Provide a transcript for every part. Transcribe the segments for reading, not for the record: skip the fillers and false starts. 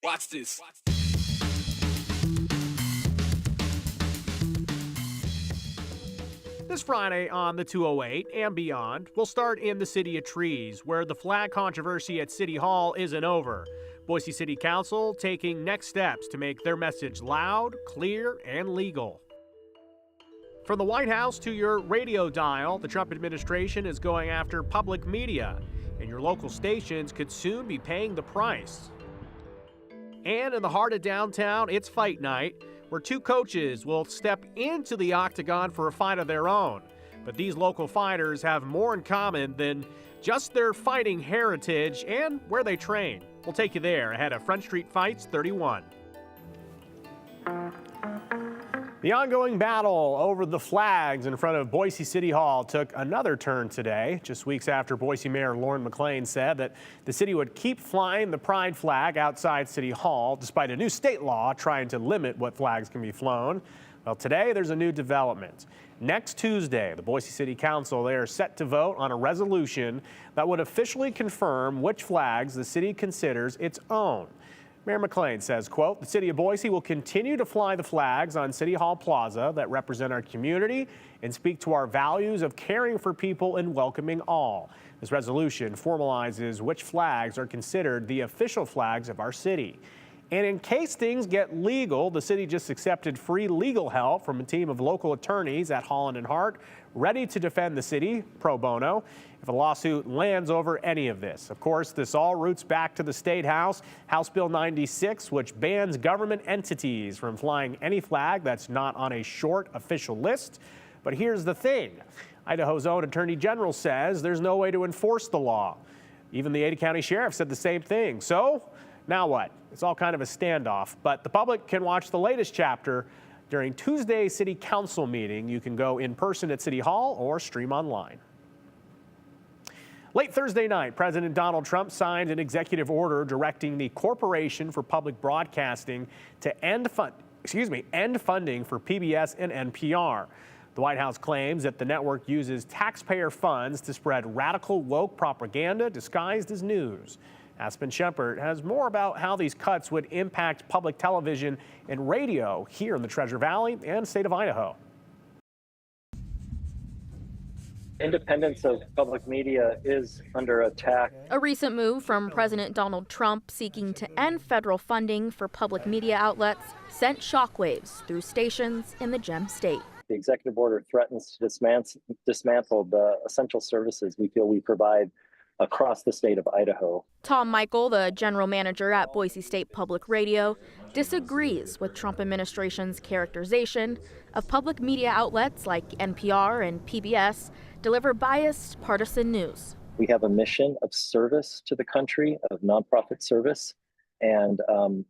Watch this. This Friday on the 208 and beyond, we'll start in the City of Trees, where the flag controversy at City Hall isn't over. Boise City Council taking next steps to make their message loud, clear, and legal. From the White House to your radio dial, the Trump administration is going after public media, and your local stations could soon be paying the price. And in the heart of downtown, it's fight night, where two coaches will step into the octagon for a fight of their own. But these local fighters have more in common than just their fighting heritage and where they train. We'll take you there ahead of Front Street Fights 31. The ongoing battle over the flags in front of Boise City Hall took another turn today, just weeks after Boise Mayor Lauren McLean said that the city would keep flying the pride flag outside City Hall, despite a new state law trying to limit what flags can be flown. Well, today there's a new development. Next Tuesday, the Boise City Council, they are set to vote on a resolution that would officially confirm which flags the city considers its own. Mayor McLean says, quote, the city of Boise will continue to fly the flags on City Hall Plaza that represent our community and speak to our values of caring for people and welcoming all. This resolution formalizes which flags are considered the official flags of our city. And in case things get legal, the city just accepted free legal help from a team of local attorneys at Holland and Hart, ready to defend the city pro bono if a lawsuit lands over any of this. Of course, this all roots back to the State House, House Bill 96, which bans government entities from flying any flag that's not on a short official list. But here's the thing. Idaho's own Attorney General says there's no way to enforce the law. Even the Ada County Sheriff said the same thing. So now what? It's all kind of a standoff, but the public can watch the latest chapter during Tuesday's City Council meeting. You can go in person at City Hall or stream online. Late Thursday night, President Donald Trump signed an executive order directing the Corporation for Public Broadcasting to end funding for PBS and NPR. The White House claims that the network uses taxpayer funds to spread radical woke propaganda disguised as news. Aspen Shepard has more about how these cuts would impact public television and radio here in the Treasure Valley and state of Idaho. Independence of public media is under attack. A recent move from President Donald Trump seeking to end federal funding for public media outlets sent shockwaves through stations in the Gem State. The executive order threatens to dismantle the essential services we feel we provide across the state of Idaho. Tom Michael, the general manager at Boise State Public Radio, disagrees with Trump administration's characterization of public media outlets like NPR and PBS deliver biased, partisan news. We have a mission of service to the country, of nonprofit service, and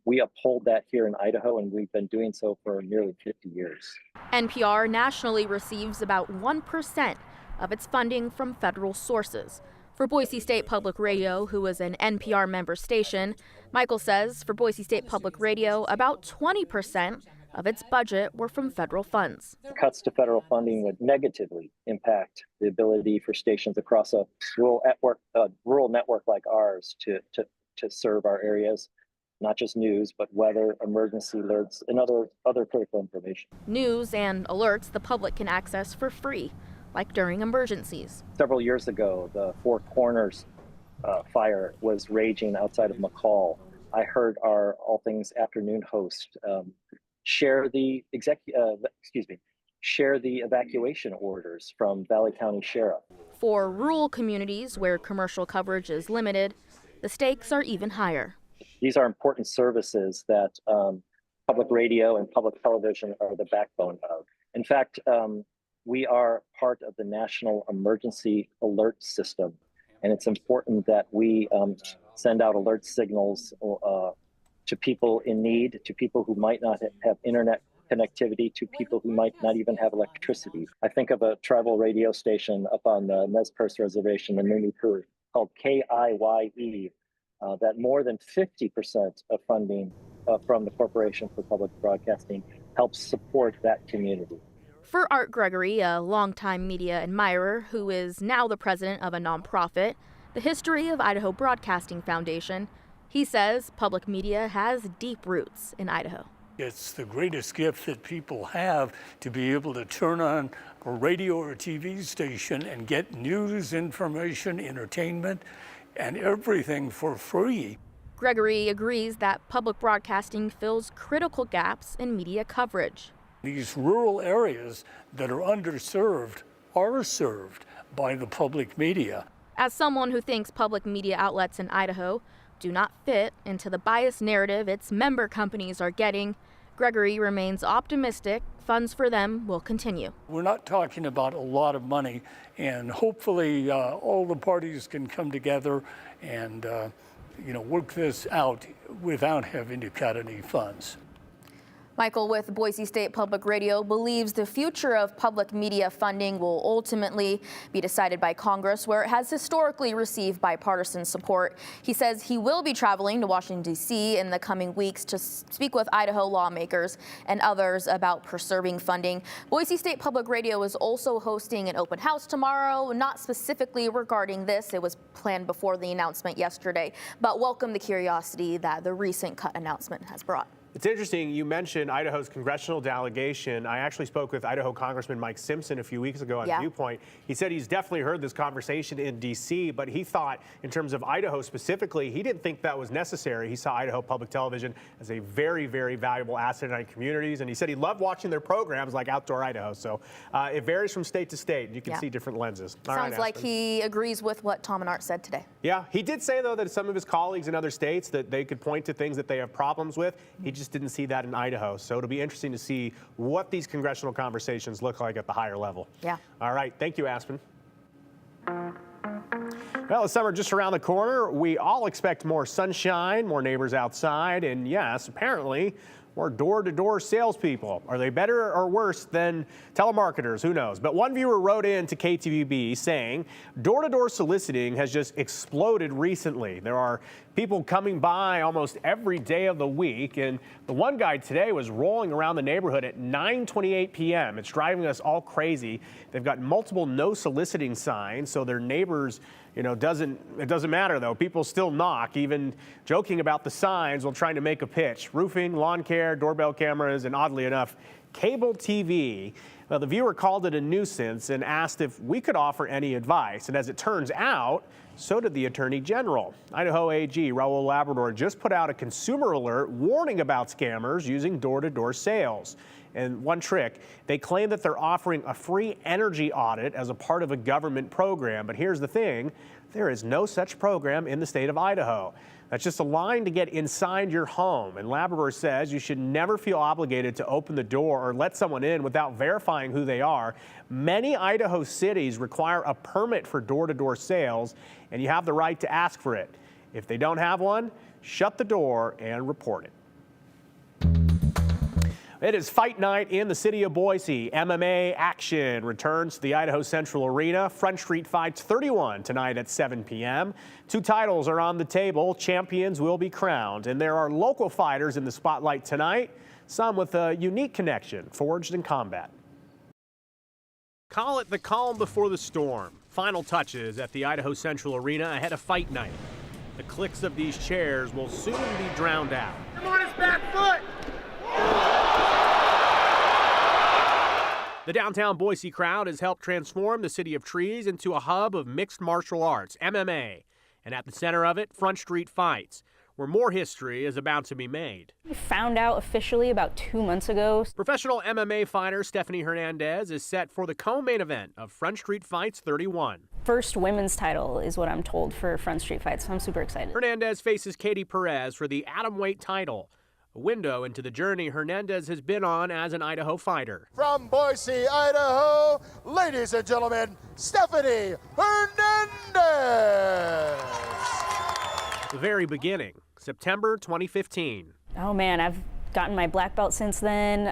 we uphold that here in Idaho, and we've been doing so for nearly 50 years. NPR nationally receives about 1% of its funding from federal sources. For Boise State Public Radio, who is an NPR member station, Michael says for Boise State Public Radio, about 20% of its budget were from federal funds. Cuts to federal funding would negatively impact the ability for stations across a rural network like ours to serve our areas, not just news, but weather, emergency alerts, and other critical information. News and alerts the public can access for free, like during emergencies. Several years ago, the Four Corners fire was raging outside of McCall. I heard our All Things Afternoon host share the evacuation orders from Valley County Sheriff. For rural communities where commercial coverage is limited, the stakes are even higher. These are important services that public radio and public television are the backbone of. In fact, we are part of the National Emergency Alert System, and it's important that we send out alert signals to people in need, to people who might not have internet connectivity, to people who might not even have electricity. I think of a tribal radio station up on the Nez Perce Reservation in Nunipur called KIYE, that more than 50% of funding from the Corporation for Public Broadcasting helps support that community. For Art Gregory, a longtime media admirer who is now the president of a nonprofit, the history of Idaho Broadcasting Foundation. He says public media has deep roots in Idaho. It's the greatest gift that people have to be able to turn on a radio or a TV station and get news, information, entertainment, and everything for free. Gregory agrees that public broadcasting fills critical gaps in media coverage. These rural areas that are underserved are served by the public media. As someone who thinks public media outlets in Idaho do not fit into the biased narrative its member companies are getting, Gregory remains optimistic funds for them will continue. We're not talking about a lot of money, and hopefully all the parties can come together and work this out without having to cut any funds. Michael with Boise State Public Radio believes the future of public media funding will ultimately be decided by Congress, where it has historically received bipartisan support. He says he will be traveling to Washington, D.C. in the coming weeks to speak with Idaho lawmakers and others about preserving funding. Boise State Public Radio is also hosting an open house tomorrow, not specifically regarding this. It was planned before the announcement yesterday, but welcome the curiosity that the recent cut announcement has brought. It's interesting, you mentioned Idaho's congressional delegation. I actually spoke with Idaho Congressman Mike Simpson a few weeks ago on Viewpoint. He said he's definitely heard this conversation in D.C., but he thought, in terms of Idaho specifically, he didn't think that was necessary. He saw Idaho Public Television as a very, very valuable asset in our communities, and he said he loved watching their programs like Outdoor Idaho. So it varies from state to state. You can see different lenses. Sounds like he agrees with what Tom and Art said today. Yeah, he did say, though, that some of his colleagues in other states, that they could point to things that they have problems with. He just didn't see that in Idaho. So it'll be interesting to see what these congressional conversations look like at the higher level. Yeah. All right. Thank you, Aspen. Well, the summer just around the corner. We all expect more sunshine, more neighbors outside, and yes, apparently, more door-to-door salespeople. Are they better or worse than telemarketers? Who knows? But one viewer wrote in to KTVB saying door-to-door soliciting has just exploded recently. There are people coming by almost every day of the week, and the one guy today was rolling around the neighborhood at 9:28 p.m. It's driving us all crazy. They've got multiple no soliciting signs, so their neighbors, it doesn't matter though. People still knock, even joking about the signs while trying to make a pitch. Roofing, lawn care, doorbell cameras, and oddly enough, cable TV. Well, the viewer called it a nuisance and asked if we could offer any advice. And as it turns out, so did the Attorney General. Idaho AG Raul Labrador just put out a consumer alert warning about scammers using door-to-door sales. And one trick, they claim that they're offering a free energy audit as a part of a government program. But here's the thing, there is no such program in the state of Idaho. That's just a line to get inside your home. And Labrador says you should never feel obligated to open the door or let someone in without verifying who they are. Many Idaho cities require a permit for door-to-door sales, and you have the right to ask for it. If they don't have one, shut the door and report it. It is fight night in the city of Boise. MMA action returns to the Idaho Central Arena. Front Street Fights 31 tonight at 7 p.m. 2 titles are on the table. Champions will be crowned. And there are local fighters in the spotlight tonight, some with a unique connection, forged in combat. Call it the calm before the storm. Final touches at the Idaho Central Arena ahead of fight night. The clicks of these chairs will soon be drowned out. Come on his back foot! The downtown Boise crowd has helped transform the City of Trees into a hub of mixed martial arts, MMA. And at the center of it, Front Street Fights, where more history is about to be made. We found out officially about 2 months ago. Professional MMA fighter Stephanie Hernandez is set for the co-main event of Front Street Fights 31. First women's title is what I'm told for Front Street Fights, so I'm super excited. Hernandez faces Katie Perez for the atomweight title. A window into the journey Hernandez has been on as an Idaho fighter. From Boise, Idaho, ladies and gentlemen, Stephanie Hernandez. The very beginning, September 2015. Oh man, I've gotten my black belt since then.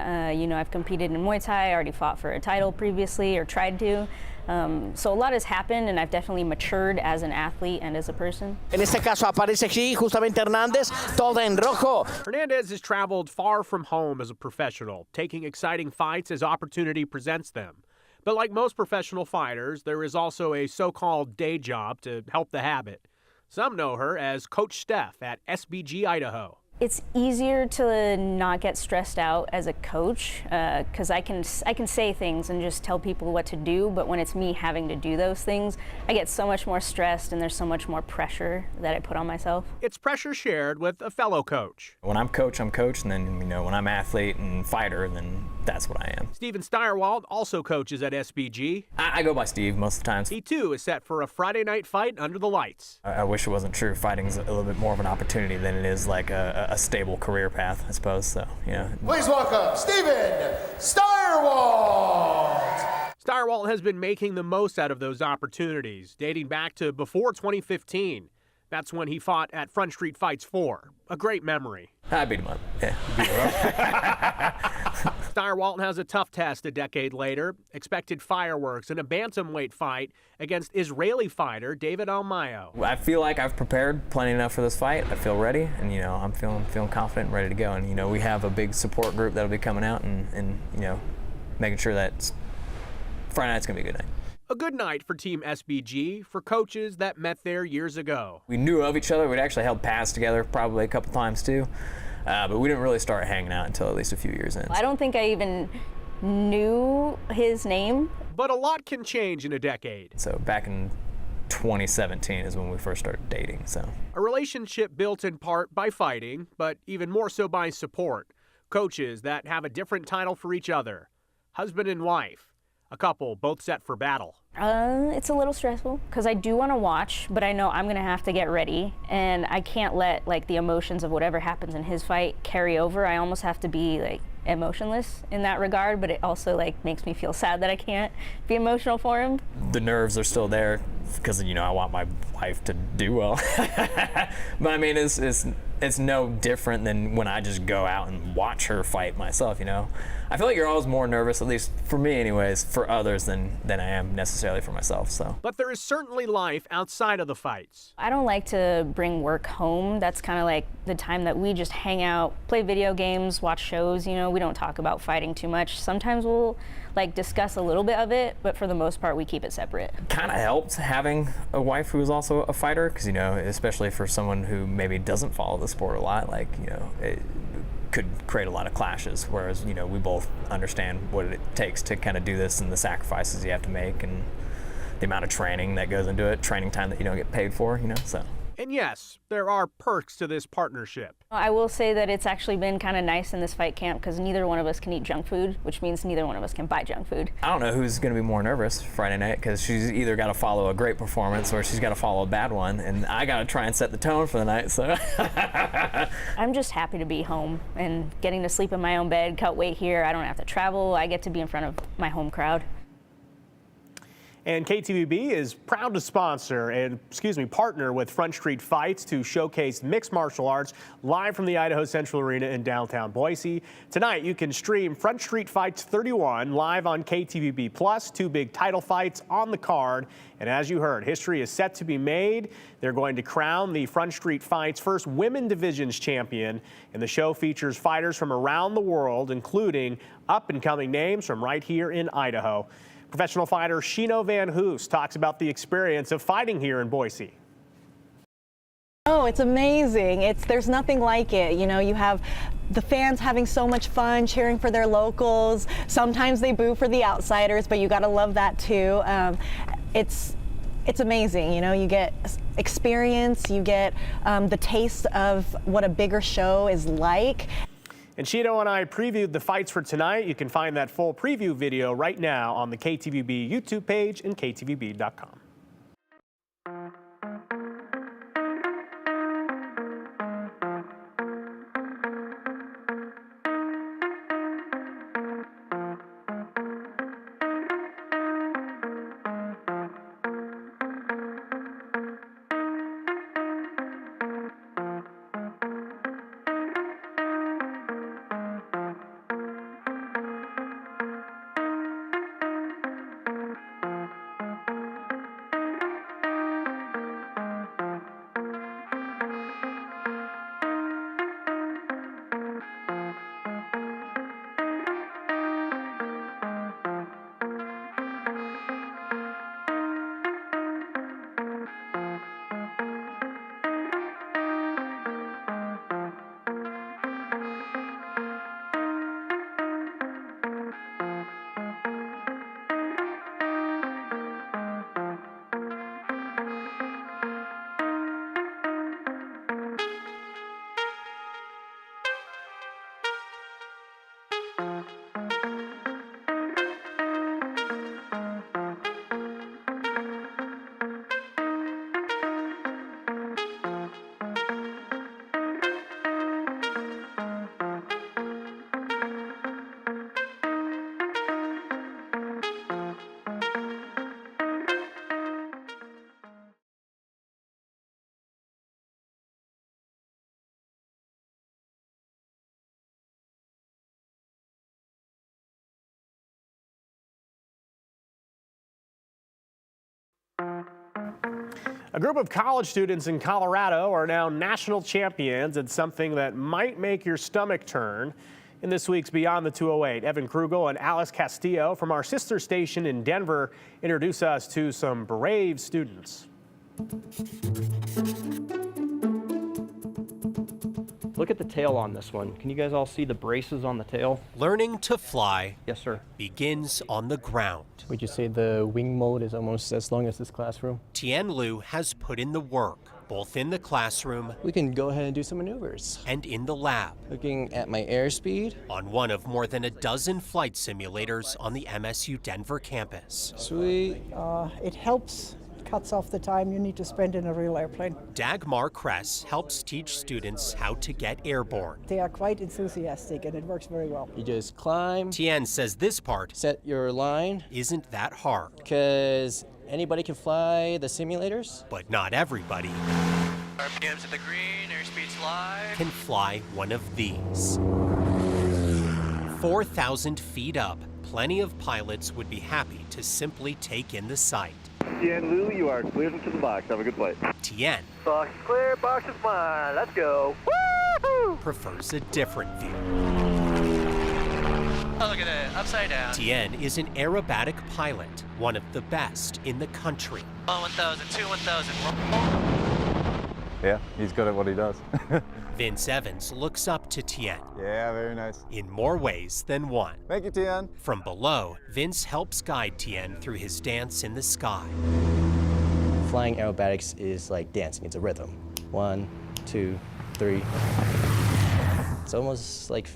I've competed in Muay Thai, I already fought for a title previously, or tried to. So a lot has happened, and I've definitely matured as an athlete and as a person. En este caso aparece aquí justamente Hernández, toda en rojo. Hernandez has traveled far from home as a professional, taking exciting fights as opportunity presents them. But like most professional fighters, there is also a so-called day job to help the habit. Some know her as Coach Steph at SBG Idaho. It's easier to not get stressed out as a coach because I can say things and just tell people what to do, but when it's me having to do those things, I get so much more stressed and there's so much more pressure that I put on myself. It's pressure shared with a fellow coach. When I'm coach, and then, when I'm athlete and fighter, then that's what I am. Steven Steyerwalt also coaches at SBG. I go by Steve most of the times. He too is set for a Friday night fight under the lights. I wish it wasn't true. Fighting's a little bit more of an opportunity than it is like a stable career path, I suppose. So, Please welcome Steven Steyerwalt. Steyerwalt has been making the most out of those opportunities, dating back to before 2015. That's when he fought at Front Street Fights 4. A great memory. I beat him up. Yeah. Steyerwalt has a tough test a decade later. Expected fireworks in a bantamweight fight against Israeli fighter David Almayo. I feel like I've prepared plenty enough for this fight. I feel ready, and I'm feeling confident and ready to go. And we have a big support group that'll be coming out and making sure that Friday night's gonna be a good night. A good night for Team SBG, for coaches that met there years ago. We knew of each other. We'd actually held pads together probably a couple times too, but we didn't really start hanging out until at least a few years in. I don't think I even knew his name. But a lot can change in a decade. So back in 2017 is when we first started dating. So a relationship built in part by fighting, but even more so by support. Coaches that have a different title for each other. Husband and wife. A couple both set for battle. It's a little stressful because I do want to watch, but I know I'm going to have to get ready, and I can't let the emotions of whatever happens in his fight carry over. I almost have to be emotionless in that regard, but it also makes me feel sad that I can't be emotional for him. The nerves are still there because I want my wife to do well. But I mean, it's no different than when I just go out and watch her fight myself. I feel like you're always more nervous, at least for me anyways, for others than I am necessarily for myself. So but there is certainly life outside of the fights. I don't like to bring work home. That's kind of the time that we just hang out, play video games, watch shows. We don't talk about fighting too much. Sometimes we'll discuss a little bit of it, but for the most part we keep it separate. Kind of helped having a wife who is also a fighter, because especially for someone who maybe doesn't follow the sport a lot, it could create a lot of clashes, whereas we both understand what it takes to kind of do this and the sacrifices you have to make and the amount of training that goes into it, training time that you don't get paid for, so. And yes, there are perks to this partnership. I will say that it's actually been kind of nice in this fight camp because neither one of us can eat junk food, which means neither one of us can buy junk food. I don't know who's going to be more nervous Friday night, because she's either got to follow a great performance or she's got to follow a bad one, and I got to try and set the tone for the night. So I'm just happy to be home and getting to sleep in my own bed, cut weight here. I don't have to travel. I get to be in front of my home crowd. And KTVB is proud to sponsor and, partner with Front Street Fights to showcase mixed martial arts live from the Idaho Central Arena in downtown Boise. Tonight, you can stream Front Street Fights 31 live on KTVB Plus, 2 big title fights on the card. And as you heard, history is set to be made. They're going to crown the Front Street Fights first women divisions champion. And the show features fighters from around the world, including up-and-coming names from right here in Idaho. Professional fighter Shino Van Hoos talks about the experience of fighting here in Boise. Oh, it's amazing. There's nothing like it. You have the fans having so much fun, cheering for their locals. Sometimes they boo for the outsiders, but you got to love that too. It's amazing. You get experience, you get the taste of what a bigger show is like. And Shino and I previewed the fights for tonight. You can find that full preview video right now on the KTVB YouTube page and KTVB.com. A group of college students in Colorado are now national champions at something that might make your stomach turn. In this week's Beyond the 208, Evan Krugel and Alice Castillo from our sister station in Denver introduce us to some brave students. Look at the tail on this one. Can you guys all see the braces on the tail? Learning to fly, Yes, sir. begins on the ground. Would you say the wing mode is almost as long as this classroom? Tien Lu has put in the work, both in the classroom We can go ahead and do some maneuvers. and in the lab, Looking at my airspeed. on one of more than a dozen flight simulators on the MSU Denver campus. Sweet. It helps, cuts off the time you need to spend in a real airplane. Dagmar Kress helps teach students how to get airborne. They are quite enthusiastic and it works very well. You just climb, Tien says this part set your line, isn't that hard, because anybody can fly the simulators. but not everybody RPMs at the green, airspeed's live. can fly one of these. 4,000 feet up, plenty of pilots would be happy to simply take in the sight. Tien Lu, you are cleared into the box. Have a good flight. Tien Box is clear, box is mine. Let's go. Woo! prefers a different view. Oh, look at that, upside down. Tien is an aerobatic pilot, one of the best in the country. 1,000, 1,000. Yeah, he's good at what he does. Vince Evans looks up to Tien Yeah, very nice. in more ways than one. Thank you, Tien. From below, Vince helps guide Tien through his dance in the sky. Flying aerobatics is like dancing. It's a rhythm. 1, 2, 3. It's almost like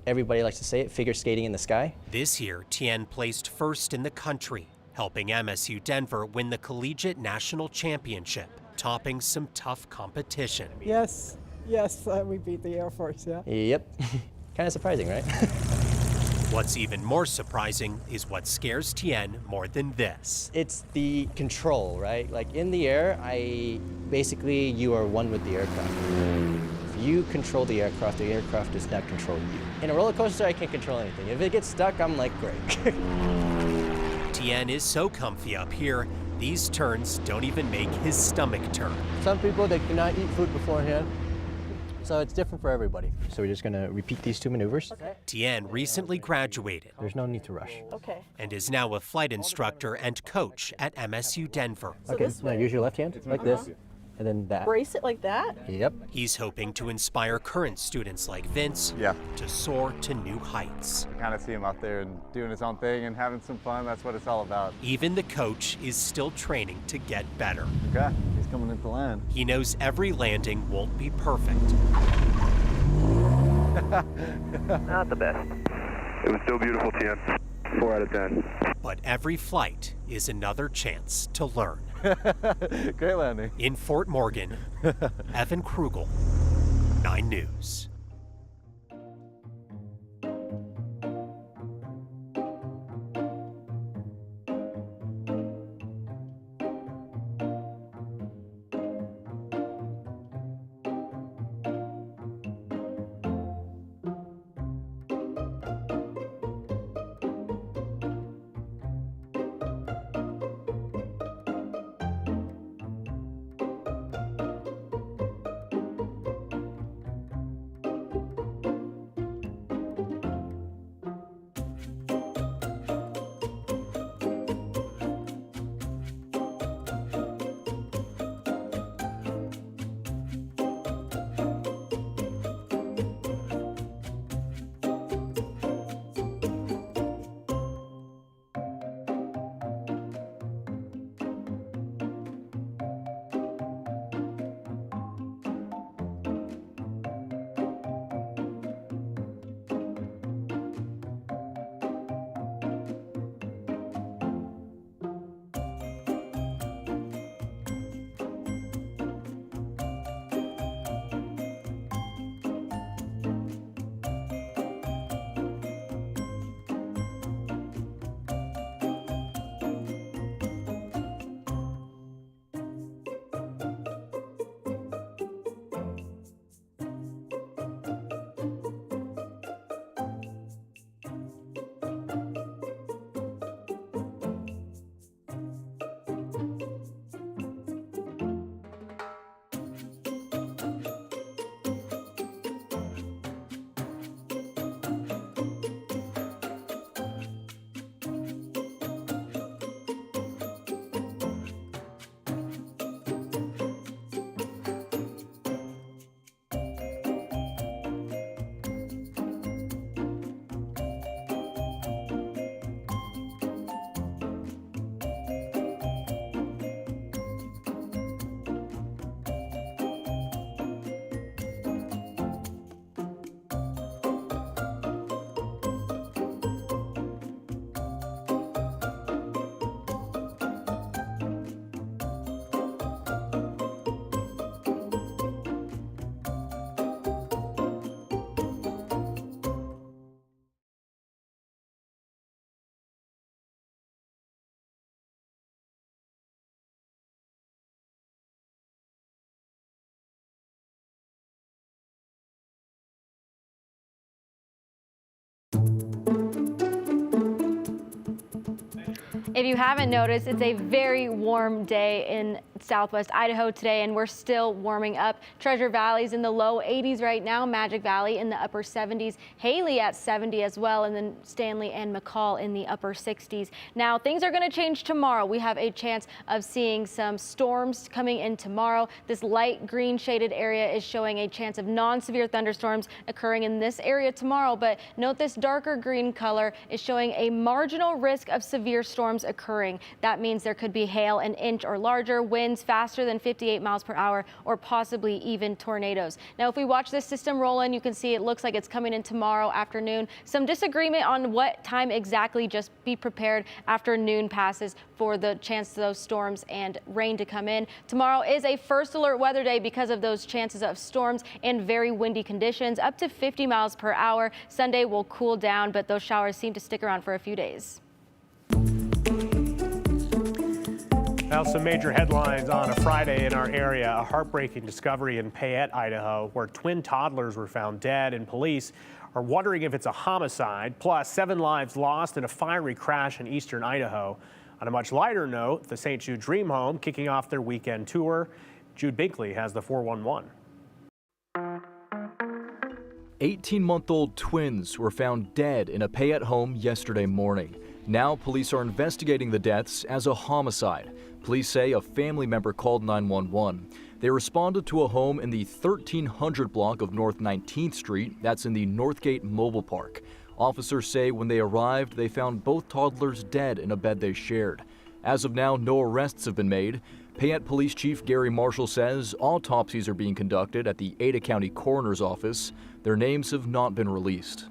everybody likes to say it, figure skating in the sky. This year, Tien placed first in the country, helping MSU Denver win the Collegiate National Championship, topping some tough competition. Yes, we beat the Air Force, yeah. Yep. Kind of surprising, right? What's even more surprising is what scares Tien more than this. It's the control, right? Like in the air, basically you are one with the aircraft. If you control the aircraft does not control you. In a roller coaster, I can't control anything. If it gets stuck, I'm like, great. Tien is so comfy up here, these turns don't even make his stomach turn. Some people, they cannot eat food beforehand, so it's different for everybody. So we're just gonna repeat these 2 maneuvers. Okay. Tien recently graduated There's no need to rush. Okay. and is now a flight instructor and coach at MSU Denver. Okay, now use your left hand like this, and then that. Brace it like that? Yep. He's hoping to inspire current students like Vince to soar to new heights. Kind of see him out there and doing his own thing and having some fun. That's what it's all about. Even the coach is still training to get better. Okay, he's coming into land. He knows every landing won't be perfect, Not the best. It was still beautiful, Tien. 4 out of 10. but every flight is another chance to learn. Great landing. In Fort Morgan, Evan Krugel, 9 News. If you haven't noticed, it's a very warm day in southwest Idaho today, and we're still warming up. Treasure Valley's in the low 80s right now, Magic Valley in the upper 70s, Haley at 70 as well, and then Stanley and McCall in the upper 60s. Now, things are going to change tomorrow. We have a chance of seeing some storms coming in tomorrow. This light green shaded area is showing a chance of non-severe thunderstorms occurring in this area tomorrow, but note this darker green color is showing a marginal risk of severe storms occurring. That means there could be hail an inch or larger, winds faster than 58 miles per hour, or possibly even tornadoes. Now, if we watch this system roll in, you can see it looks like it's coming in tomorrow afternoon. Some disagreement on what time exactly. Just be prepared after noon passes for the chance of those storms and rain to come in. Tomorrow is a first alert weather day because of those chances of storms and very windy conditions, up to 50 miles per hour. Sunday will cool down, but those showers seem to stick around for a few days. Now, some major headlines on a Friday in our area. A heartbreaking discovery in Payette, Idaho, where twin toddlers were found dead, and police are wondering if it's a homicide. Plus, 7 lives lost in a fiery crash in eastern Idaho. On a much lighter note, the St. Jude Dream Home kicking off their weekend tour. Jude Binkley has the 411. 18-month-old twins were found dead in a Payette home yesterday morning. Now, police are investigating the deaths as a homicide. Police say a family member called 911. They responded to a home in the 1300 block of North 19th Street. That's in the Northgate Mobile Park. Officers say when they arrived, they found both toddlers dead in a bed they shared. As of now, no arrests have been made. Payette Police Chief Gary Marshall says autopsies are being conducted at the Ada County Coroner's Office. Their names have not been released.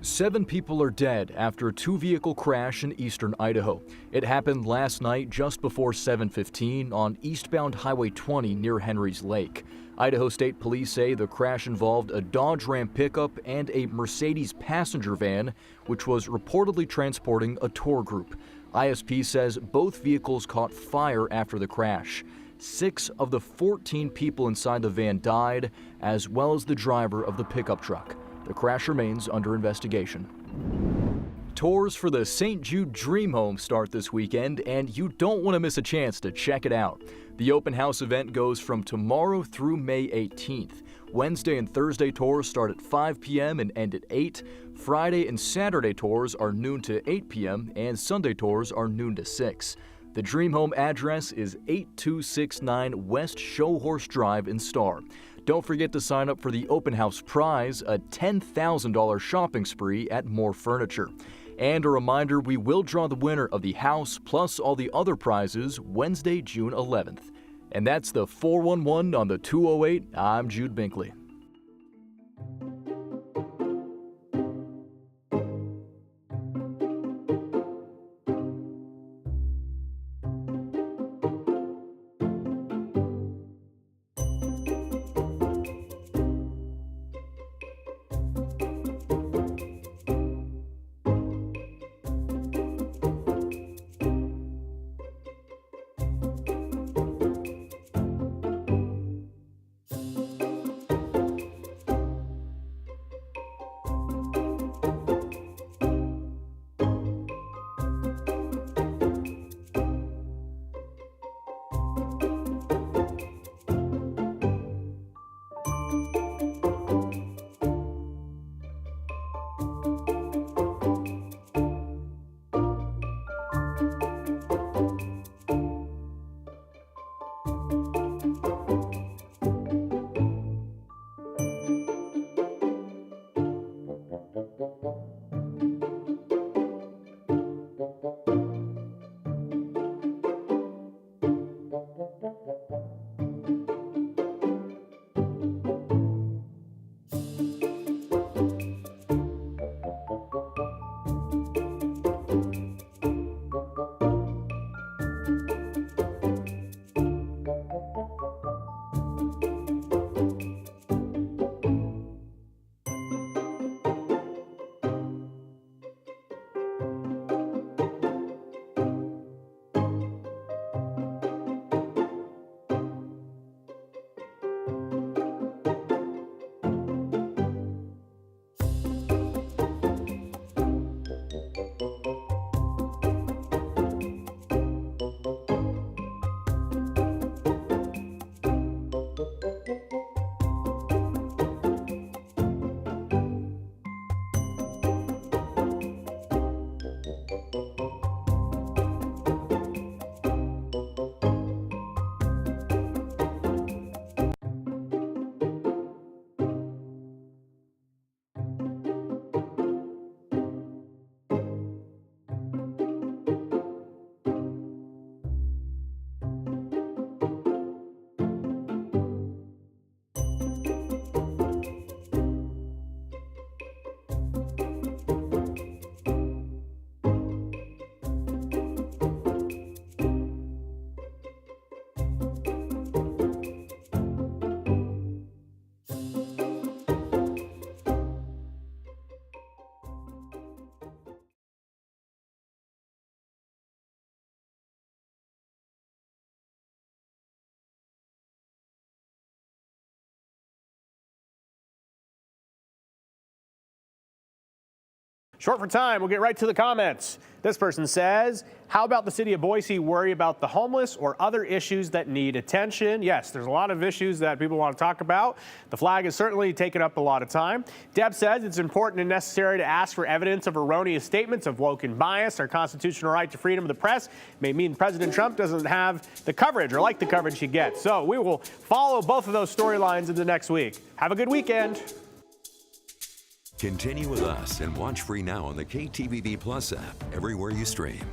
7 people are dead after a 2-vehicle crash in eastern Idaho. It happened last night just before 7:15 on eastbound Highway 20 near Henry's Lake. Idaho State Police say the crash involved a Dodge Ram pickup and a Mercedes passenger van, which was reportedly transporting a tour group. ISP says both vehicles caught fire after the crash. 6 of the 14 people inside the van died, as well as the driver of the pickup truck. The crash remains under investigation. Tours for the St. Jude Dream Home start this weekend, and you don't want to miss a chance to check it out. The open house event goes from tomorrow through May 18th. Wednesday and Thursday tours start at 5 p.m. and end at 8. Friday and Saturday tours are noon to 8 p.m., and Sunday tours are noon to 6. The Dream Home address is 8269 West Showhorse Drive in Star. Don't forget to sign up for the open house prize, a $10,000 shopping spree at More Furniture. And a reminder, we will draw the winner of the house plus all the other prizes Wednesday, June 11th. And that's the 411 on the 208. I'm Jude Binkley. Short for time, we'll get right to the comments. This person says, how about the city of Boise worry about the homeless or other issues that need attention? Yes, there's a lot of issues that people want to talk about. The flag has certainly taken up a lot of time. Deb says it's important and necessary to ask for evidence of erroneous statements of woke and bias. Our constitutional right to freedom of the press may mean President Trump doesn't have the coverage or like the coverage he gets. So we will follow both of those storylines into next week. Have a good weekend. Continue with us and watch free now on the KTVB Plus app everywhere you stream.